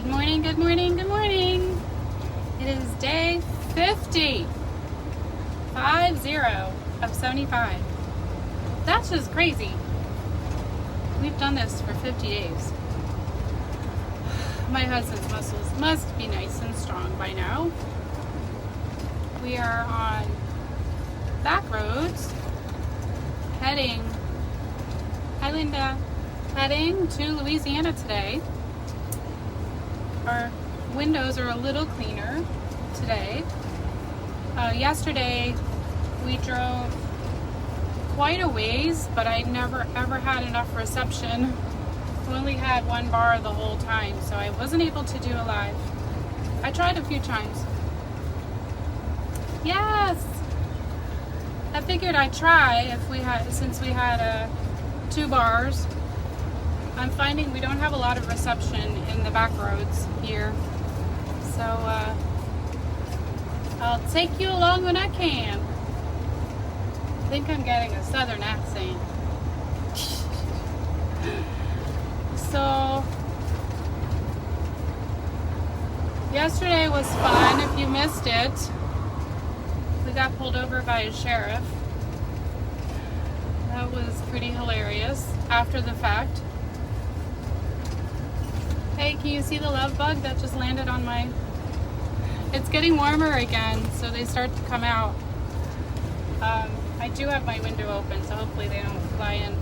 Good morning, good morning, good morning. It is day 50 of 75. That's just crazy. We've done this for 50 days. My husband's muscles must be nice and strong by now. We are on back roads heading, hi Linda, heading to Louisiana today. Our windows are a little cleaner today. Yesterday we drove quite a ways, but I never ever had enough reception. We only had one bar the whole time, so I wasn't able to do a live. I tried a few times. Yes! I figured I'd try since we had 2 bars. I'm finding we don't have a lot of reception in the back roads here. So I'll take you along when I can. I think I'm getting a southern accent. So yesterday was fun. If you missed it, we got pulled over by a sheriff. That was pretty hilarious after the fact. Hey, can you see the love bug that just landed on my... It's getting warmer again, so they start to come out. I do have my window open, so hopefully they don't fly in.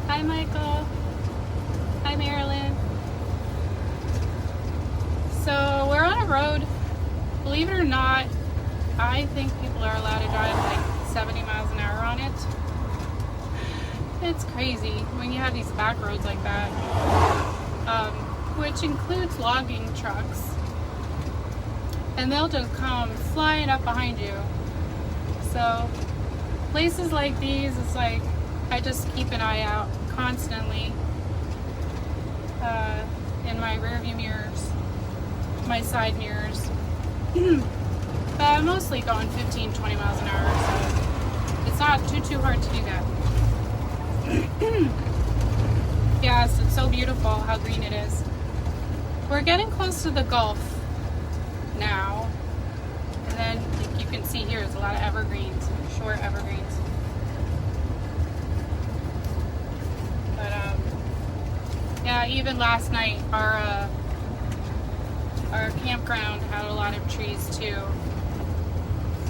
Hi, Michael. Hi, Marilyn. So we're on a road. Believe it or not, I think people are allowed to drive like 70 miles an hour on it. It's crazy when you have these back roads like that, which includes logging trucks, and they'll just come flying up behind you. So places like these, it's like I just keep an eye out constantly in my rearview mirrors, my side mirrors. But I'm mostly going 15-20 miles an hour, so it's not too hard to do that. Yes, it's so beautiful how green it is. We're getting close to the Gulf now, and then like you can see here, there's a lot of evergreens, short evergreens. But yeah, even last night our campground had a lot of trees too.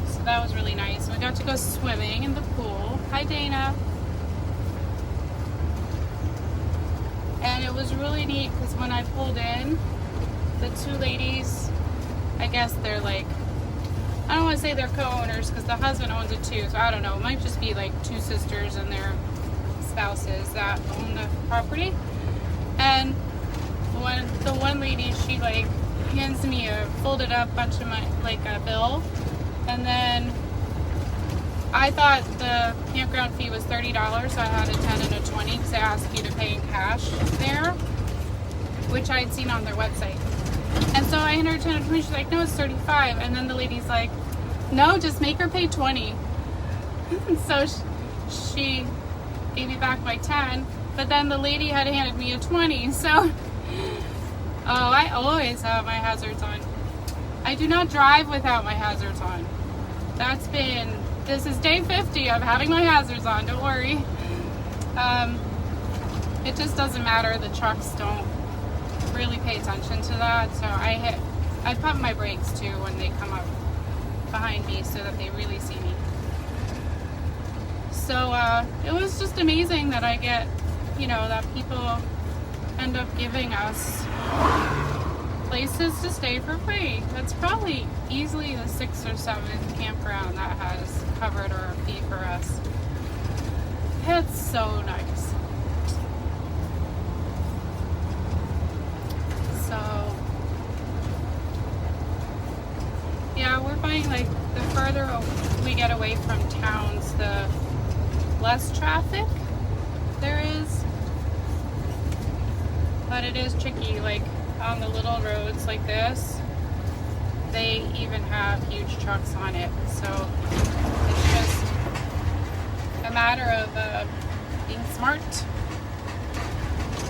So that was really nice. We got to go swimming in the pool. Hi, Dana. And it was really neat because when I pulled in, the 2 ladies, I guess they're like, I don't want to say they're co-owners because the husband owns it too. So I don't know. It might just be like 2 sisters and their spouses that own the property. And the one lady, she like hands me a folded up bunch of my, like a bill, and then I thought the campground fee was $30, so I had a 10 and a 20 because they asked you to pay in cash there, which I had seen on their website. And so I handed her 10 and 20, she's like, no, it's 35, and then the lady's like, no, just make her pay 20. So she gave me back my 10, but then the lady had handed me a 20, so oh, I always have my hazards on. I do not drive without my hazards on. This is day 50 of having my hazards on, don't worry. It just doesn't matter, the trucks don't really pay attention to that, so I pump my brakes too when they come up behind me so that they really see me. So it was just amazing that I get, that people end up giving us places to stay for free. That's probably easily the 6th or 7th campground that has covered our fee for us. It's so nice. So yeah, we're finding like the further we get away from towns, the less traffic there is. But it is tricky, like on the little roads like this, they even have huge trucks on it, so it's just a matter of being smart,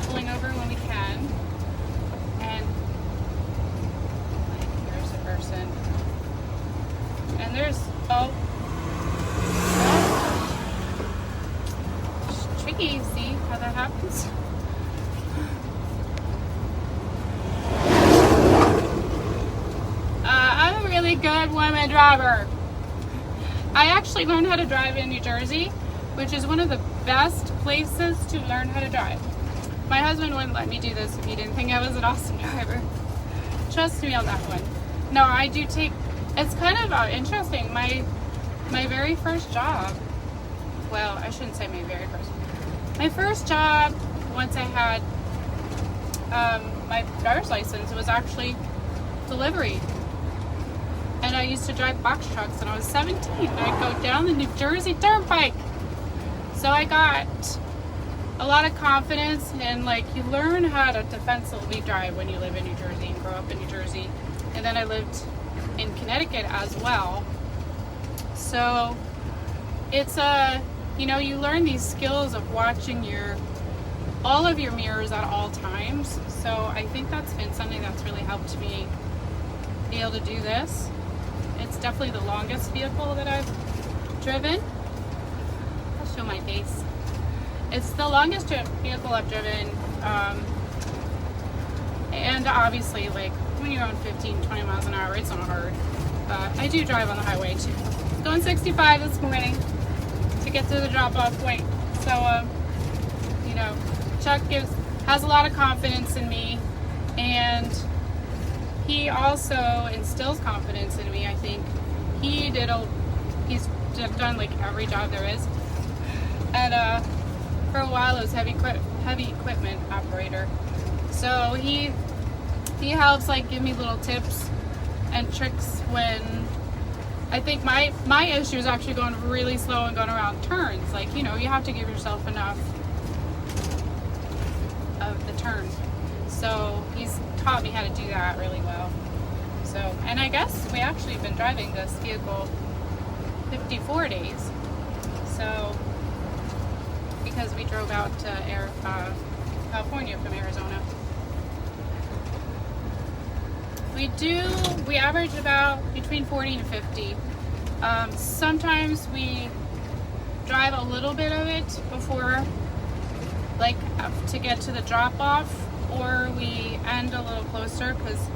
pulling over when we can, and like, here's a person, and there's it's tricky. See how that happens? I'm a really good woman driver. I actually learned how to drive in New Jersey, which is one of the best places to learn how to drive. My husband wouldn't let me do this if he didn't think I was an awesome driver. Trust me on that one. No, I do take, it's kind of interesting. My very first job, well, I shouldn't say my very first. My first job, once I had my driver's license, was actually delivery. And I used to drive box trucks when I was 17. I'd go down the New Jersey Turnpike. So I got a lot of confidence, and like, you learn how to defensively drive when you live in New Jersey and grow up in New Jersey. And then I lived in Connecticut as well. So it's you learn these skills of watching all of your mirrors at all times. So I think that's been something that's really helped me be able to do this. It's definitely the longest vehicle that I've driven. I'll show my face. It's the longest vehicle I've driven. And obviously, like, when you're on 15, 20 miles an hour, it's not hard. But I do drive on the highway too. Going 65 this morning to get to the drop-off point. So, Chuck has a lot of confidence in me, and he also instills confidence in me. I think he's done like every job there is, and for a while it was heavy equipment operator. So he helps like give me little tips and tricks when I think my issue is actually going really slow and going around turns. Like, you have to give yourself enough of the turn. So he's taught me how to do that really well. So, and I guess we actually have been driving this vehicle 54 days. So, because we drove out to California from Arizona. We average about between 40 and 50. Sometimes we drive a little bit of it before, like, to get to the drop-off, or we end a little closer, because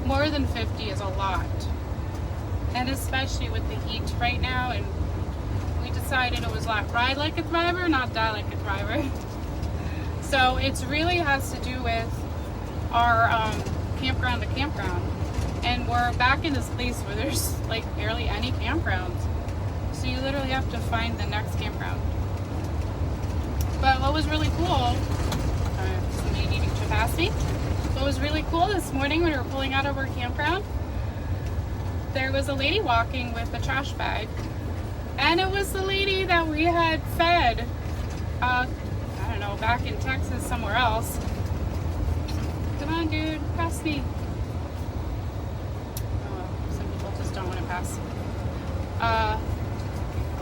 more than 50 is a lot. And especially with the heat right now, and we decided it was like ride like a driver, not die like a driver. So it really has to do with our campground to campground. And we're back in this place where there's like barely any campgrounds. So you literally have to find the next campground. But what was really cool, somebody needing to pass me. What was really cool this morning when we were pulling out of our campground, there was a lady walking with a trash bag. And it was the lady that we had fed, I don't know, back in Texas, somewhere else. Come on, dude, pass me. Oh, some people just don't want to pass. I'll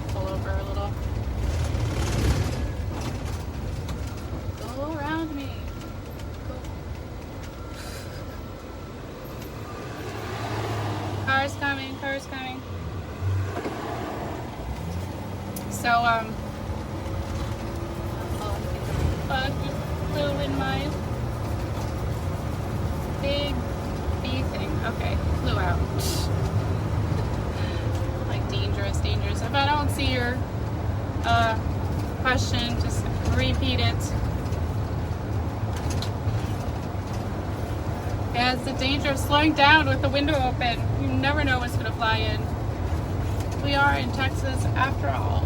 pull over a little. Go around me. Go. Car's coming, car's coming. So, bug just flew in my big bee thing. Okay, flew out. Like dangerous. If I don't see your question, just repeat it. Yeah, it's the danger of slowing down with the window open. You never know what's gonna fly in. We are in Texas after all.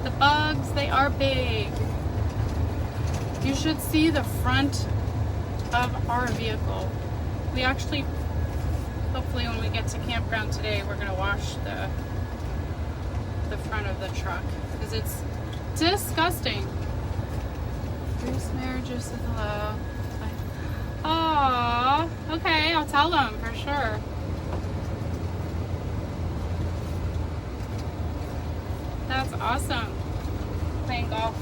The bugs, they are big. You should see the front of our vehicle. We actually, hopefully when we get to campground today, we're gonna wash the front of the truck, because it's disgusting. Bruce Marriages said hello. Aww, okay, I'll tell them for sure. That's awesome. Playing golf.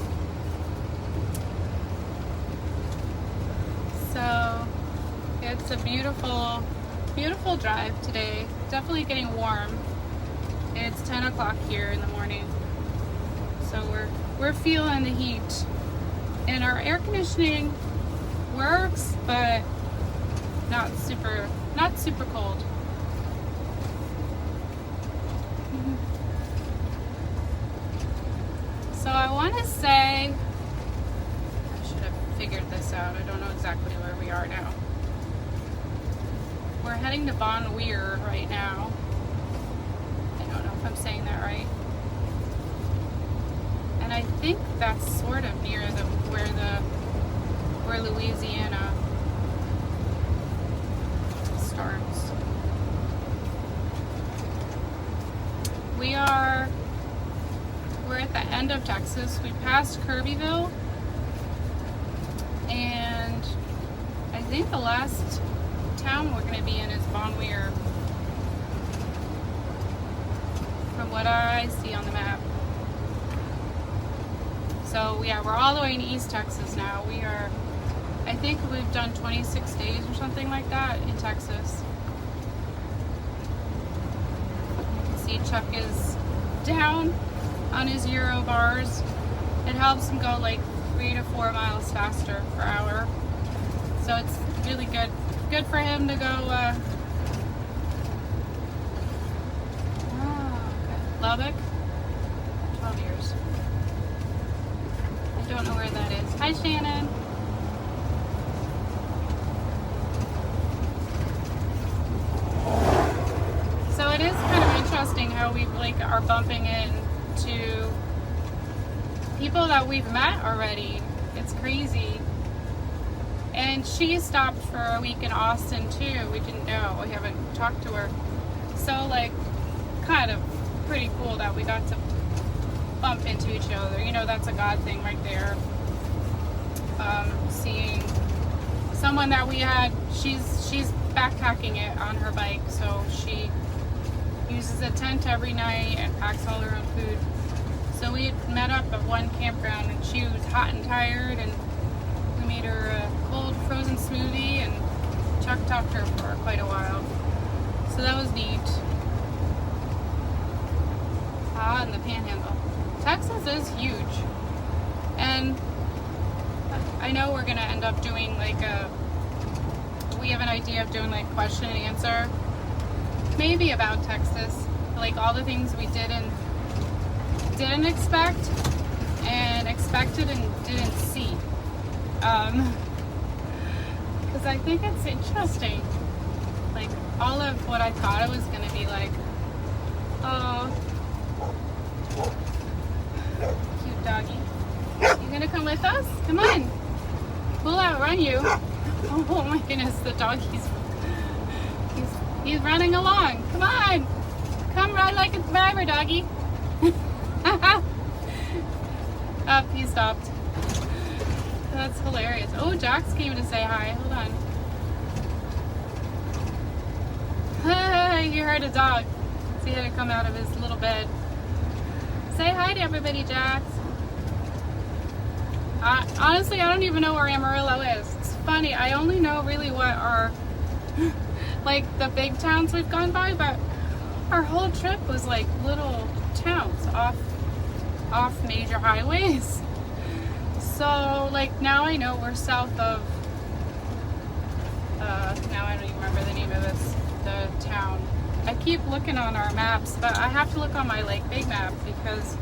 So it's a beautiful, beautiful drive today. Definitely getting warm. It's 10 o'clock here in the morning. So we're feeling the heat. And our air conditioning works, but not super cold. So I want to say, I should have figured this out. I don't know exactly where we are now. We're heading to Bon Weir right now. I don't know if I'm saying that right. And I think that's sort of near where Louisiana starts. We're at the end of Texas. We passed Kirbyville, and I think the last town we're going to be in is Bon Weir, from what I see on the map. So yeah, we're all the way in East Texas now. I think we've done 26 days or something like that in Texas. You can see Chuck is down on his Euro bars. It helps him go like 3 to 4 miles faster per hour. So it's really good for him to go Lubbock, 12 years. I don't know where that is. Hi, Shannon. So it is kind of interesting how we are bumping into people that we've met already. It's crazy. And she stopped for a week in Austin too. We didn't know. We haven't talked to her. So kind of pretty cool that we got to bump into each other. You know, that's a God thing right there. Seeing someone that we had, she's backpacking it on her bike, so she uses a tent every night and packs all her own food. So we had met up at one campground, and she was hot and tired, and we made her a cold frozen smoothie, and Chuck talked to her for quite a while. So that was neat. And the Panhandle. Texas is huge, and I know we're gonna end up doing we have an idea of doing question and answer, maybe about Texas, all the things we didn't expect and expected and didn't see, because I think it's interesting, all of what I thought it was gonna be oh, cute doggy. You gonna come with us? Come on. We'll outrun you. Oh my goodness, the doggy's he's running along. Come on. Come ride like a driver, doggy. Up, he stopped. That's hilarious. Oh, Jax came to say hi. Hold on. Hey, you heard a dog. So he had to come out of his little bed. Say hi to everybody, Jax. Honestly, I don't even know where Amarillo is. It's funny. I only know really what our, the big towns we've gone by, but our whole trip was little towns off major highways. So, now I know we're south of, now I don't even remember the name of the town. I keep looking on our maps, but I have to look on my big map, because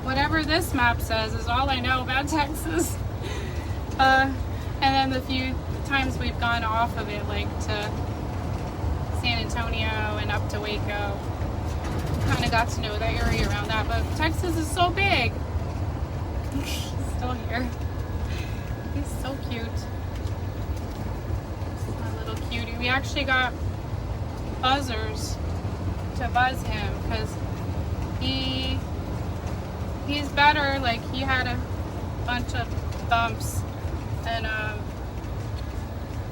whatever this map says is all I know about Texas. And then the few times we've gone off of it, to San Antonio and up to Waco, kind of got to know the area around that. But Texas is so big. He's still here. He's so cute. A little cutie. We actually got buzzers to buzz him, because he's better. He had a bunch of bumps, and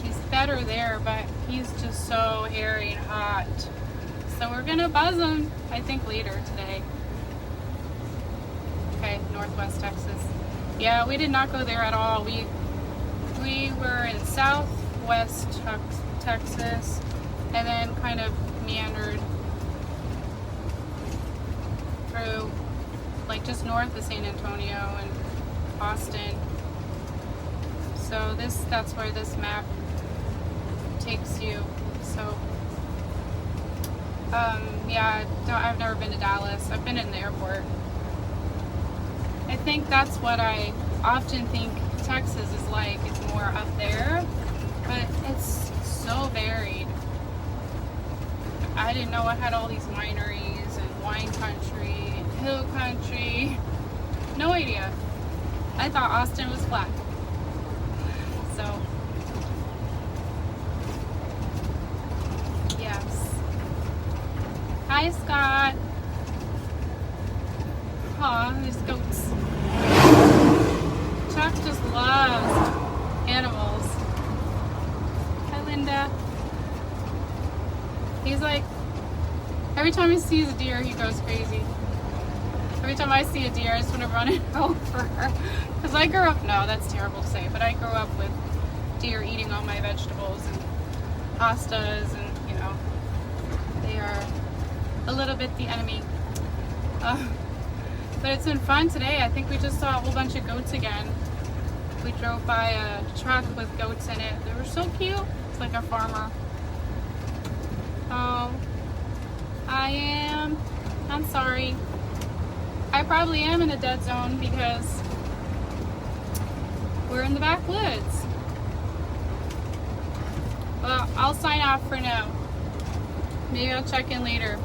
he's better there, but he's just so hairy and hot. So we're gonna buzz him, I think, later today. okay, Northwest Texas. Yeah, we did not go there at all. We were in Southwest Texas, and then kind of meandered through, like, just north of San Antonio and Austin. So that's where this map takes you. So yeah, I've never been to Dallas. I've been in the airport. I think that's what I often think Texas is like. It's more up there, but it's so varied. I didn't know it had all these wineries and wine country and hill country. No idea. I thought Austin was flat. So, yes. Hi, Scott. Aw, there's goats. Chuck just loves animals. Hi, Linda. He's like, every time he sees a deer, he goes crazy. Every time I see a deer, I just want to run it over. Because I grew up, no, that's terrible to say, but I grew up with deer eating all my vegetables and pastas, and, you know, they are a little bit the enemy. But it's been fun today. I think we just saw a whole bunch of goats again. We drove by a truck with goats in it. They were so cute. It's like a farmer. Oh, I'm sorry. I probably am in a dead zone because we're in the backwoods. Well, I'll sign off for now. Maybe I'll check in later.